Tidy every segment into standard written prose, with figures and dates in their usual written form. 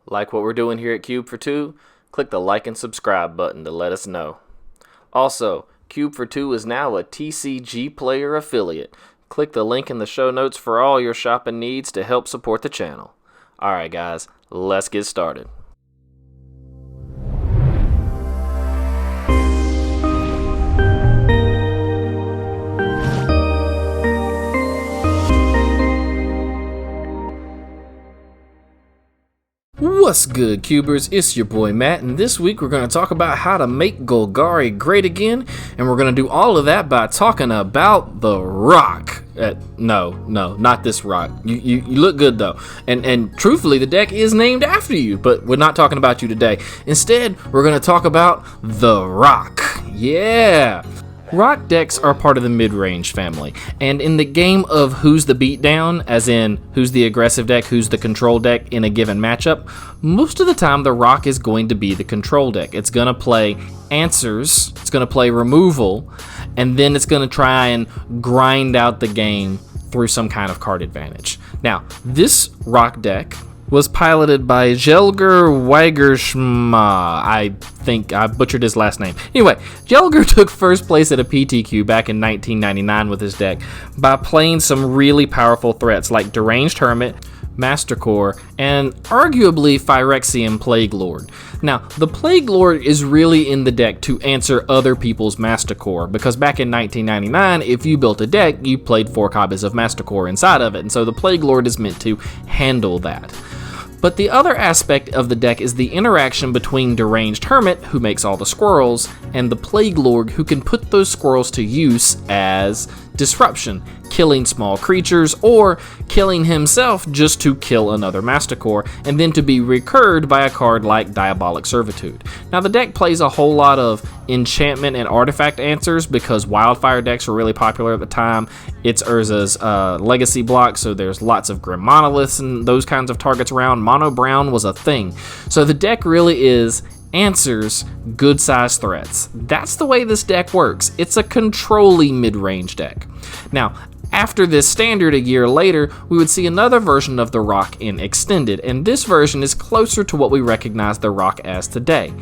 Like what we're doing here at Cube4two? Click the like and subscribe button to let us know. Also, Cube4two is now a TCG Player affiliate. Click the link in the show notes for all your shopping needs to help support the channel. Alright guys, let's get started. What's good, Cubers? It's your boy Matt, and this week we're going to talk about how to make Golgari great again, and we're going to do all of that by talking about the rock. No, not this rock. You look good though, and truthfully, the deck is named after you, but we're not talking about you today. Instead, we're going to talk about the rock. Yeah! Rock decks are part of the mid-range family, and in the game of who's the beatdown, as in who's the aggressive deck, who's the control deck in a given matchup, most of the time the rock is going to be the control deck. It's going to play answers, it's going to play removal, and then it's going to try and grind out the game through some kind of card advantage. Now, this rock deck was piloted by Jelger Weigerschma. I think I butchered his last name. Anyway, Jelger took first place at a PTQ back in 1999 with his deck by playing some really powerful threats like Deranged Hermit, Mastercore, and arguably Phyrexian Plague Lord. Now, the Plague Lord is really in the deck to answer other people's Mastercore, because back in 1999, if you built a deck, you played 4 copies of Mastercore inside of it, and so the Plague Lord is meant to handle that. But the other aspect of the deck is the interaction between Deranged Hermit, who makes all the squirrels, and the Plague Lord, who can put those squirrels to use as disruption, killing small creatures, or killing himself just to kill another Mastercore, and then to be recurred by a card like Diabolic Servitude. Now, the deck plays a whole lot of enchantment and artifact answers because wildfire decks were really popular at the time. It's Urza's legacy block, so there's lots of Grim Monoliths and those kinds of targets around. Mono Brown was a thing. So the deck really is answers good sized threats. That's the way this deck works. It's a controlly mid-range deck. Now, after this standard a year later, we would see another version of the rock in Extended, and this version is closer to what we recognize the rock as today.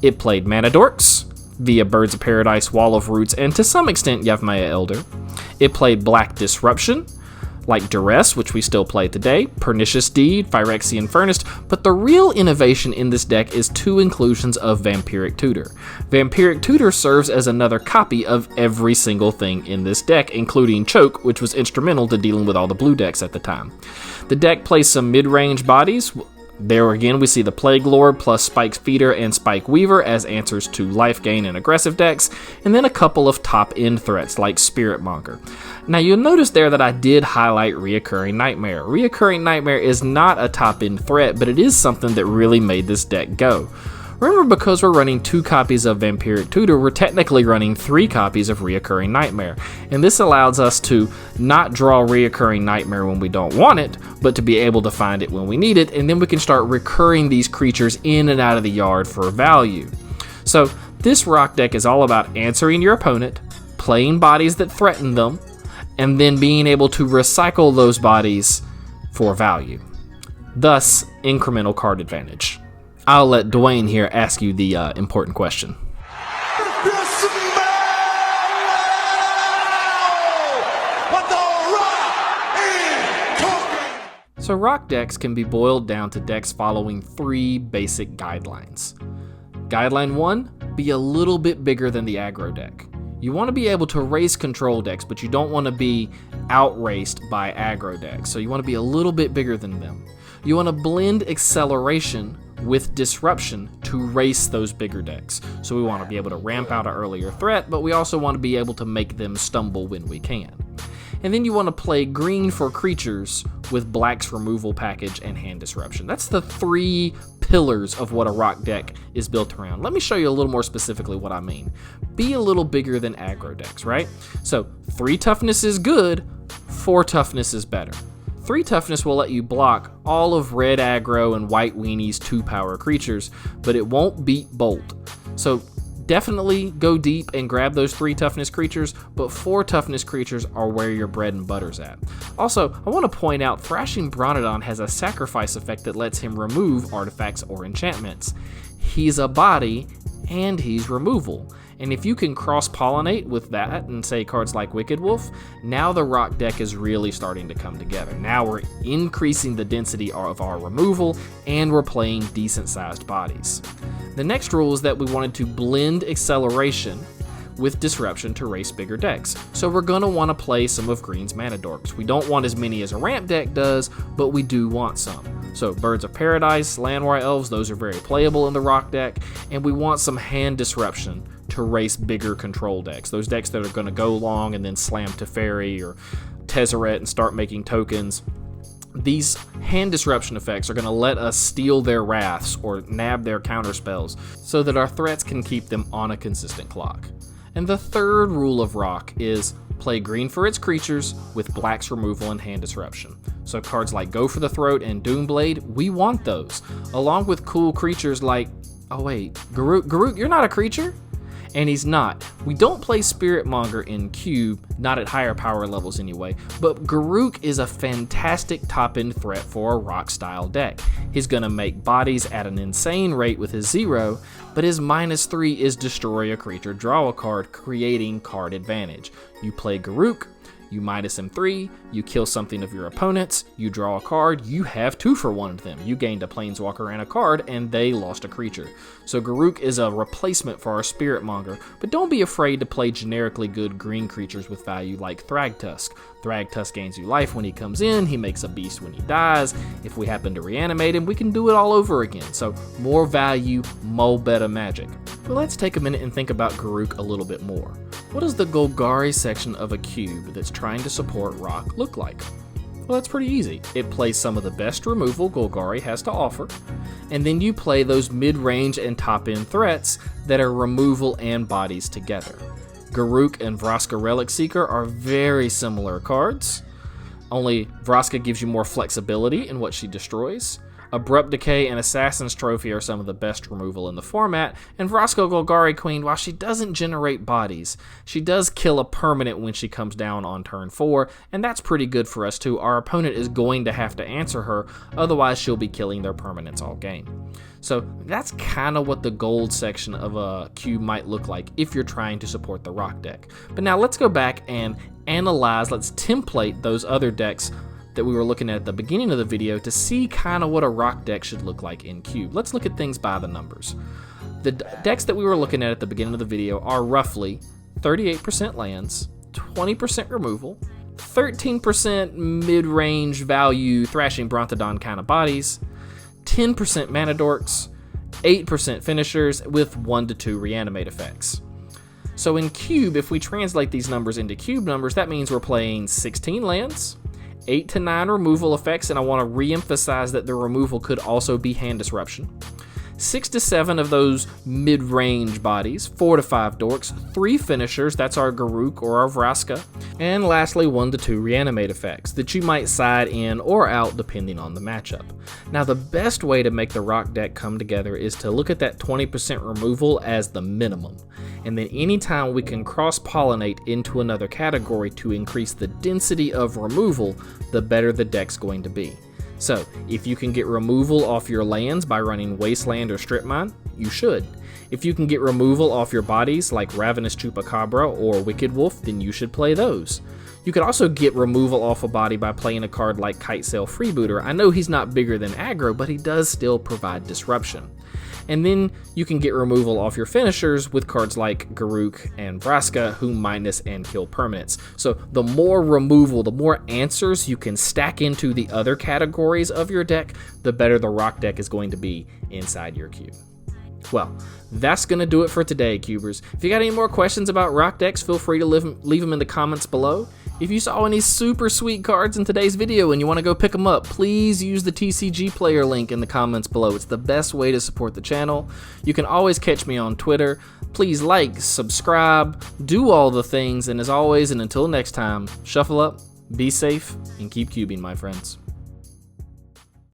It played Mana Dorks via Birds of Paradise, Wall of Roots, and to some extent Yavimaya Elder. It played Black Disruption, like Duress, which we still play today, Pernicious Deed, Phyrexian Furnace, but the real innovation in this deck is 2 inclusions of Vampiric Tutor. Vampiric Tutor serves as another copy of every single thing in this deck, including Choke, which was instrumental to dealing with all the blue decks at the time. The deck plays some mid-range bodies. There again, we see the Plague Lord plus Spike's Feeder and Spike Weaver as answers to life gain and aggressive decks, and then a couple of top-end threats like Spirit Monger. Now, you'll notice there that I did highlight Reoccurring Nightmare. Reoccurring Nightmare is not a top-end threat, but it is something that really made this deck go. Remember, because we're running 2 copies of Vampiric Tutor, we're technically running 3 copies of Reoccurring Nightmare, and this allows us to not draw Reoccurring Nightmare when we don't want it, but to be able to find it when we need it, and then we can start recurring these creatures in and out of the yard for value. So, this rock deck is all about answering your opponent, playing bodies that threaten them, and then being able to recycle those bodies for value. Thus, incremental card advantage. I'll let Dwayne here ask you the important question. So rock decks can be boiled down to decks following 3 basic guidelines. Guideline 1, be a little bit bigger than the aggro deck. You want to be able to race control decks, but you don't want to be outraced by aggro decks, so you want to be a little bit bigger than them. You want to blend acceleration with disruption to race those bigger decks. So we want to be able to ramp out an earlier threat, but we also want to be able to make them stumble when we can. And then you want to play green for creatures with Black's removal package and hand disruption. That's the 3 pillars of what a rock deck is built around. Let me show you a little more specifically what I mean. Be a little bigger than aggro decks, right? So 3 toughness is good, 4 toughness is better. 3 toughness will let you block all of red aggro and white weenies 2 power creatures, but it won't beat bolt. So Definitely go deep and grab those 3 toughness creatures, but 4 toughness creatures are where your bread and butter's at. Also, I want to point out Thrashing Brontodon has a sacrifice effect that lets him remove artifacts or enchantments. He's a body and he's removal. And if you can cross-pollinate with that and say cards like Wicked Wolf, now the rock deck is really starting to come together. Now we're increasing the density of our removal and we're playing decent-sized bodies. The next rule is that we wanted to blend acceleration with disruption to race bigger decks. So we're going to want to play some of Green's Mana Dorks. We don't want as many as a ramp deck does, but we do want some. So Birds of Paradise, Landwire Elves, those are very playable in the rock deck, and we want some hand disruption to race bigger control decks. Those decks that are going to go long and then slam Teferi or Tezzeret and start making tokens. These hand disruption effects are going to let us steal their wraths or nab their counterspells so that our threats can keep them on a consistent clock. And the third rule of rock is play green for its creatures with black's removal and hand disruption. So cards like Go for the Throat and Doomblade, we want those, along with cool creatures like, oh wait, Garruk, you're not a creature? And he's not. We don't play Spiritmonger in Cube, not at higher power levels anyway, but Garruk is a fantastic top-end threat for a rock-style deck. He's gonna make bodies at an insane rate with his 0, but his -3 is destroy a creature, draw a card, creating card advantage. You play Garruk, you minus him 3, you kill something of your opponents, you draw a card, you have 2 for one of them. You gained a Planeswalker and a card, and they lost a creature. So Garruk is a replacement for our Spiritmonger, but don't be afraid to play generically good green creatures with value like Thragtusk. Thragtusk gains you life when he comes in, he makes a beast when he dies. If we happen to reanimate him, we can do it all over again. So more value, more better magic. But let's take a minute and think about Garruk a little bit more. What does the Golgari section of a cube that's trying to support rock look like? Well, that's pretty easy. It plays some of the best removal Golgari has to offer, and then you play those mid-range and top-end threats that are removal and bodies together. Garruk and Vraska Relic Seeker are very similar cards, only Vraska gives you more flexibility in what she destroys. Abrupt Decay and Assassin's Trophy are some of the best removal in the format, and Vraska Golgari Queen, while she doesn't generate bodies, she does kill a permanent when she comes down on turn 4, and that's pretty good for us too. Our opponent is going to have to answer her, otherwise she'll be killing their permanents all game. So that's kind of what the gold section of a cube might look like if you're trying to support the rock deck. But now let's go back and analyze, let's template those other decks that we were looking at the beginning of the video to see kind of what a rock deck should look like in cube. Let's look at things by the numbers. The decks that we were looking at the beginning of the video are roughly 38% lands, 20% removal, 13% mid-range value Thrashing Brontodon kind of bodies, 10% Mana Dorks, 8% finishers with 1 to 2 reanimate effects. So in cube, if we translate these numbers into cube numbers, that means we're playing 16 lands, 8 to 9 removal effects, and I want to re-emphasize that the removal could also be hand disruption. 6 to 7 of those mid-range bodies, 4 to 5 dorks, 3 finishers, that's our Garruk or our Vraska, and lastly 1 to 2 reanimate effects that you might side in or out depending on the matchup. Now the best way to make the rock deck come together is to look at that 20% removal as the minimum, and then anytime we can cross-pollinate into another category to increase the density of removal, the better the deck's going to be. So, if you can get removal off your lands by running Wasteland or Strip Mine, you should. If you can get removal off your bodies like Ravenous Chupacabra or Wicked Wolf, then you should play those. You could also get removal off a body by playing a card like Kitesail Freebooter. I know he's not bigger than aggro, but he does still provide disruption. And then you can get removal off your finishers with cards like Garruk and Vraska, who minus and kill permanents. So the more removal, the more answers you can stack into the other categories of your deck, the better the rock deck is going to be inside your cube. Well, that's going to do it for today, Cubers. If you got any more questions about rock decks, feel free to leave them in the comments below. If you saw any super sweet cards in today's video and you want to go pick them up, please use the TCG player link in the comments below. It's the best way to support the channel. You can always catch me on Twitter. Please like, subscribe, do all the things, and as always, and until next time, shuffle up, be safe, and keep cubing, my friends.